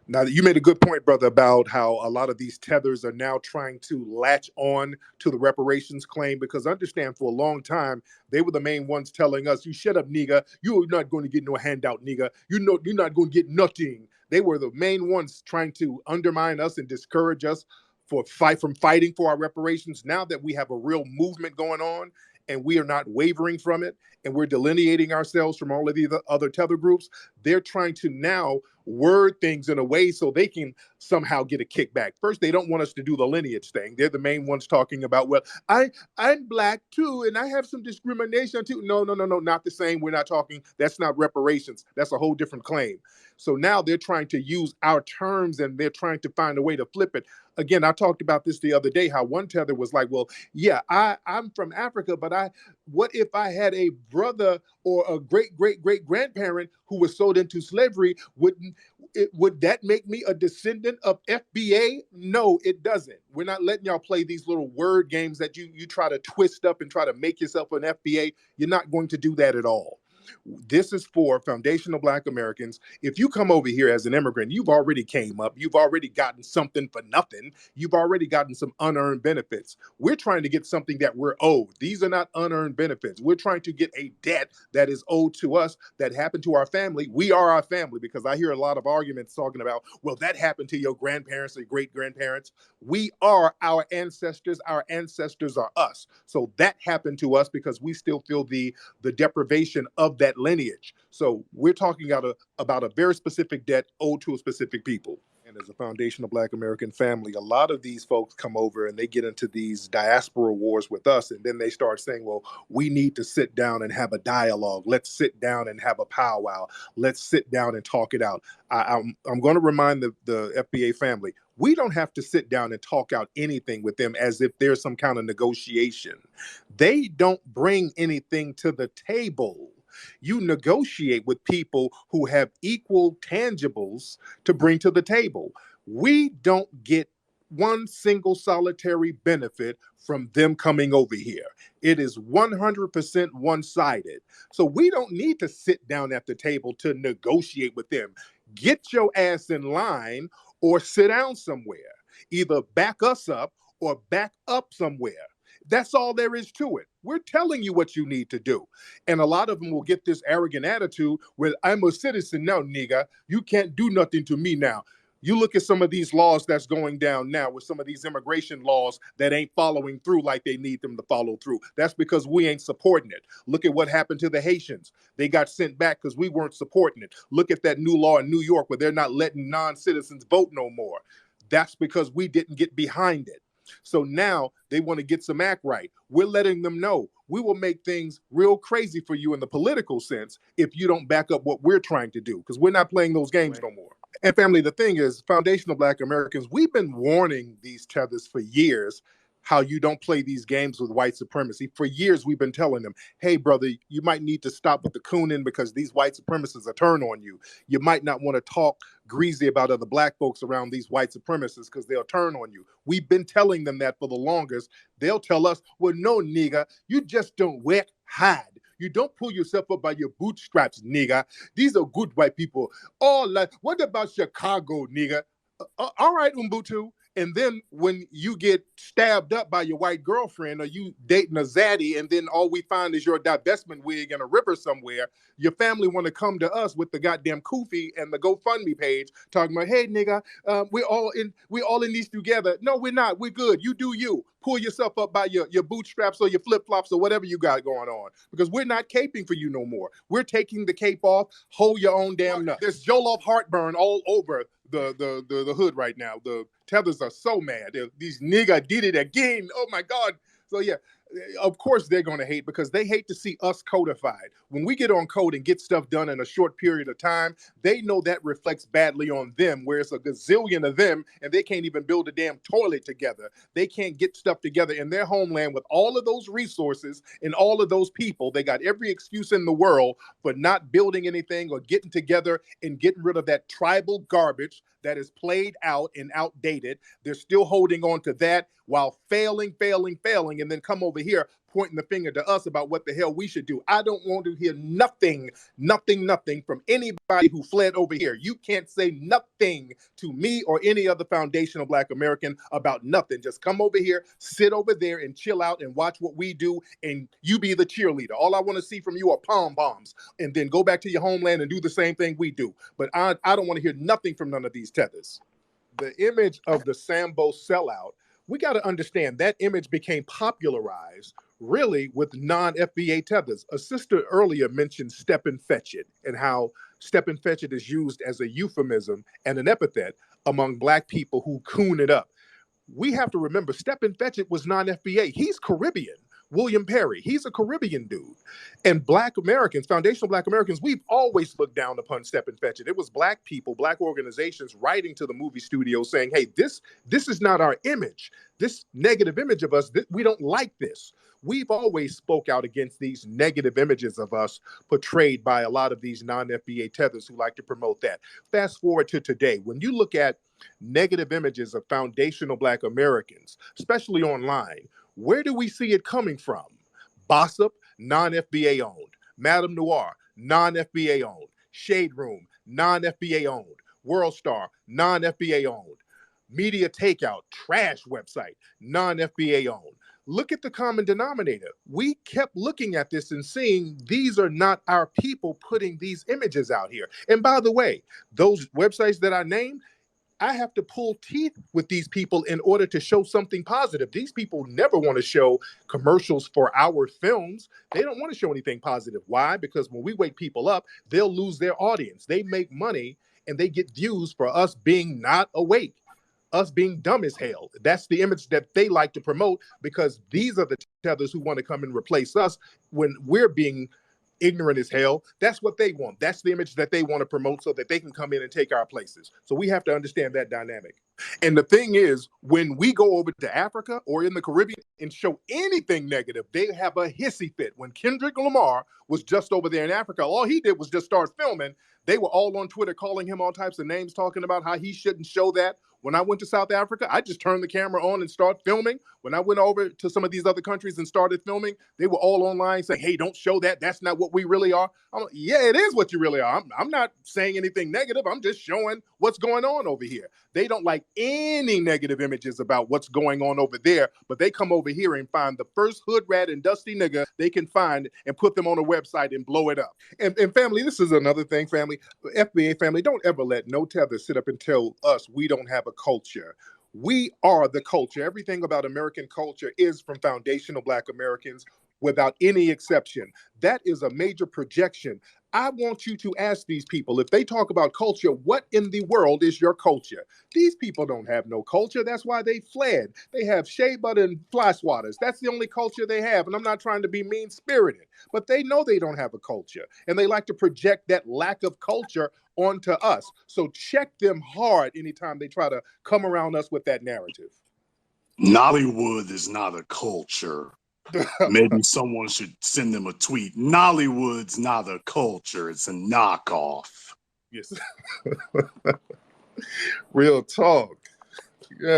Now, you made a good point, brother, about how a lot of these tethers are now trying to latch on to the reparations claim because understand for a long time, they were the main ones telling us, you shut up, nigga. You're not going to get no handout, nigga. You know, you're not going to get nothing. They were the main ones trying to undermine us and discourage us from fighting for our reparations. Now that we have a real movement going on and we are not wavering from it and we're delineating ourselves from all of the other tether groups, they're trying to now word things in a way so they can somehow get a kickback. First, they don't want us to do the lineage thing. They're the main ones talking about, well, I'm black too, and I have some discrimination too. No, no, no, no, not the same. We're not talking. That's not reparations. That's a whole different claim. So now they're trying to use our terms and they're trying to find a way to flip it. Again, I talked about this the other day. How one tether was like, well, yeah, I'm from Africa, but what if I had a brother or a great great great grandparent who was sold into slavery? Would that make me a descendant of FBA? No, it doesn't. We're not letting y'all play these little word games that you try to twist up and try to make yourself an FBA. You're not going to do that at all. This is for foundational Black Americans. If you come over here as an immigrant, you've already came up, you've already gotten something for nothing, you've already gotten some unearned benefits. We're trying to get something that we're owed. These are not unearned benefits. We're trying to get a debt that is owed to us, that happened to our family. We are our family, because I hear a lot of arguments talking about, well, that happened to your grandparents or great grandparents. We are our ancestors. Our ancestors are us. So that happened to us because we still feel the deprivation of that lineage. So we're talking about a very specific debt owed to a specific people. And as a foundational Black American family, a lot of these folks come over and they get into these diaspora wars with us. And then they start saying, well, we need to sit down and have a dialogue. Let's sit down and have a powwow. Let's sit down and talk it out. I'm going to remind the FBA family, we don't have to sit down and talk out anything with them as if there's some kind of negotiation. They don't bring anything to the table. You negotiate with people who have equal tangibles to bring to the table. We don't get one single solitary benefit from them coming over here. It is 100% one sided. So we don't need to sit down at the table to negotiate with them. Get your ass in line or sit down somewhere. Either back us up or back up somewhere. That's all there is to it. We're telling you what you need to do. And a lot of them will get this arrogant attitude where I'm a citizen now, nigga. You can't do nothing to me now. You look at some of these laws that's going down now with some of these immigration laws that ain't following through like they need them to follow through. That's because we ain't supporting it. Look at what happened to the Haitians. They got sent back because we weren't supporting it. Look at that new law in New York where they're not letting non-citizens vote no more. That's because we didn't get behind it. So now they want to get some act right. We're letting them know we will make things real crazy for you in the political sense if you don't back up what we're trying to do, because we're not playing those games no more. And family, the thing is, foundational Black Americans, we've been warning these tethers for years how you don't play these games with white supremacy. For years, we've been telling them, hey, brother, you might need to stop with the cooning because these white supremacists are turn on you. You might not want to talk greasy about other Black folks around these white supremacists because they'll turn on you. We've been telling them that for the longest. They'll tell us, well, no, nigga, you just don't work hard. You don't pull yourself up by your bootstraps, nigga. These are good white people. Oh, like, what about Chicago, nigga? All right, Umbutu. And then when you get stabbed up by your white girlfriend or you dating a zaddy and then all we find is your divestment wig in a river somewhere, your family want to come to us with the goddamn kufi and the GoFundMe page talking about, hey, nigga, we all in these together. No, we're not. We're good. You do you. Pull yourself up by your bootstraps or your flip-flops or whatever you got going on, because we're not caping for you no more. We're taking the cape off. Hold your own damn nut. There's Jollof heartburn all over the hood right now. The tethers are so mad. These nigga did it again. Oh my God. So yeah, of course they're going to hate because they hate to see us codified. When we get on code and get stuff done in a short period of time, they know that reflects badly on them, where it's a gazillion of them and they can't even build a damn toilet together. They can't get stuff together in their homeland with all of those resources and all of those people. They got every excuse in the world for not building anything or getting together and getting rid of that tribal garbage that is played out and outdated. They're still holding on to that while failing, and then come over here pointing the finger to us about what the hell we should do. I don't want to hear nothing from anybody who fled over here. You can't say nothing to me or any other foundational Black American about nothing. Just come over here, sit over there and chill out and watch what we do, and you be the cheerleader. All I want to see from you are pom bombs, and then go back to your homeland and do the same thing we do. But I don't want to hear nothing from none of these tethers. The image of the Sambo sellout, we got to understand that image became popularized really with non-FBA tethers. A sister earlier mentioned step and fetch it, and how step and fetch it is used as a euphemism and an epithet among Black people who coon it up. We have to remember Step and Fetch It was non-FBA. He's Caribbean. William Perry, he's a Caribbean dude. And Black Americans, foundational Black Americans, we've always looked down upon Step and Fetch It. It was Black people, Black organizations writing to the movie studio saying, hey, this is not our image. This negative image of us, we don't like this. We've always spoke out against these negative images of us portrayed by a lot of these non-FBA tethers who like to promote that. Fast forward to today, when you look at negative images of foundational Black Americans, especially online, where do we see it coming from? Bossip, non-FBA owned. Madame Noir, non-FBA owned. Shade Room, non-FBA owned. World Star, non-FBA owned. Media Takeout, trash website, non-FBA owned. Look at the common denominator. We kept looking at this and seeing these are not our people putting these images out here. And by the way, those websites that I named, I have to pull teeth with these people in order to show something positive. These people never want to show commercials for our films. They don't want to show anything positive. Why? Because when we wake people up, they'll lose their audience. They make money and they get views for us being not awake, us being dumb as hell. That's the image that they like to promote, because these are the tethers who want to come and replace us when we're being ignorant as hell. That's what they want. That's the image that they want to promote so that they can come in and take our places. So we have to understand that dynamic. And the thing is, when we go over to Africa or in the Caribbean and show anything negative, they have a hissy fit. When Kendrick Lamar was just over there in Africa, all he did was just start filming. They were all on Twitter calling him all types of names, talking about how he shouldn't show that. When I went to South Africa, I just turned the camera on and started filming. When I went over to some of these other countries and started filming, they were all online saying, hey, don't show that. That's not what we really are. I'm like, yeah, it is what you really are. I'm not saying anything negative. I'm just showing what's going on over here. They don't like any negative images about what's going on over there, but they come over here and find the first hood rat and dusty nigga they can find and put them on a website and blow it up. And family, this is another thing, family. FBA family, don't ever let no tether sit up and tell us we don't have a culture. We are the culture. Everything about American culture is from foundational Black Americans without any exception. That is a major projection. I want you to ask these people, if they talk about culture, what in the world is your culture? These people don't have no culture. That's why they fled. They have shea butter and fly swatters. That's the only culture they have. And I'm not trying to be mean-spirited, but they know they don't have a culture. And they like to project that lack of culture onto us. So check them hard anytime they try to come around us with that narrative. Nollywood is not a culture. Maybe someone should send them a tweet. Nollywood's not a culture. It's a knockoff. Yes. Real talk. Yeah.